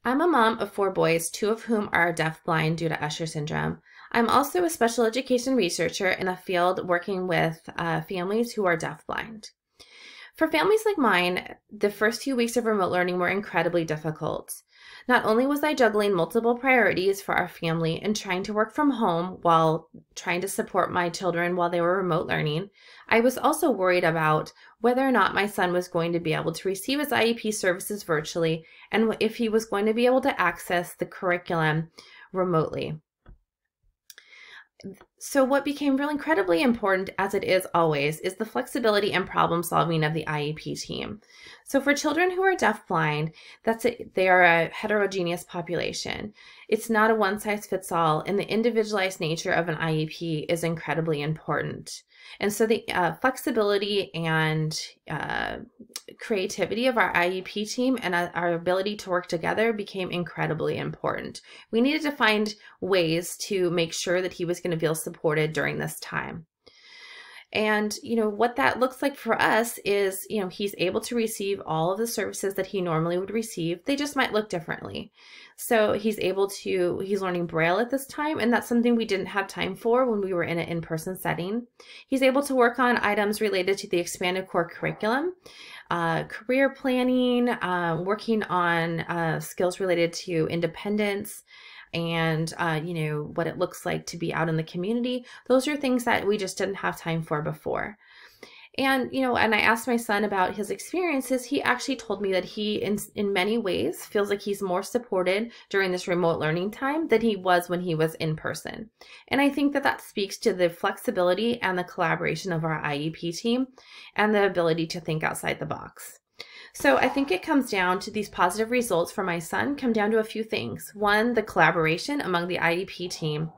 I'm a mom of 4 boys, 2 of whom are deafblind due to Usher syndrome. I'm also a special education researcher in a field working with families who are deafblind. For families like mine, the first few weeks of remote learning were incredibly difficult. Not only was I juggling multiple priorities for our family and trying to work from home while trying to support my children while they were remote learning, I was also worried about whether or not my son was going to be able to receive his IEP services virtually and if he was going to be able to access the curriculum remotely. So what became really incredibly important, as it is always, is the flexibility and problem solving of the IEP team. So for children who are deafblind, they are a heterogeneous population. It's not a one-size-fits-all, and the individualized nature of an IEP is incredibly important. And so the flexibility and creativity of our IEP team and our ability to work together became incredibly important. We needed to find ways to make sure that he was going to feel supported during this time. And, what that looks like for us is, he's able to receive all of the services that he normally would receive. They just might look differently. So he's learning Braille at this time, and that's something we didn't have time for when we were in an in-person setting. He's able to work on items related to the expanded core curriculum, career planning, working on skills related to independence, and what it looks like to be out in the community. Those are things that we just didn't have time for before. And and I asked my son about his experiences. He actually told me that he in many ways feels like he's more supported during this remote learning time than he was when he was in person. And I think that speaks to the flexibility and the collaboration of our IEP team and the ability to think outside the box. So I think it comes down to these positive results for my son come down to a few things. One, the collaboration among the IEP team,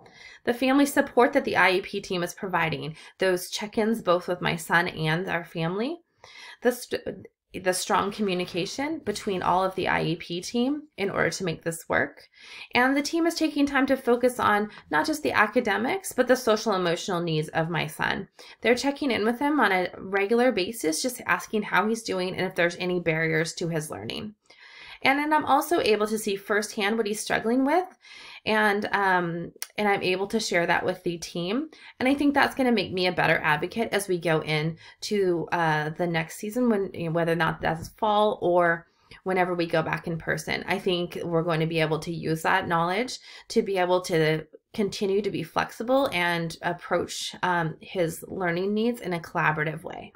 the family support that the IEP team is providing, those check-ins both with my son and our family, the strong communication between all of the IEP team in order to make this work. And the team is taking time to focus on not just the academics, but the social emotional needs of my son. They're checking in with him on a regular basis, just asking how he's doing and if there's any barriers to his learning. And then I'm also able to see firsthand what he's struggling with, and I'm able to share that with the team. And I think that's going to make me a better advocate as we go into the next season, whether or not that's fall or whenever we go back in person. I think we're going to be able to use that knowledge to be able to continue to be flexible and approach his learning needs in a collaborative way.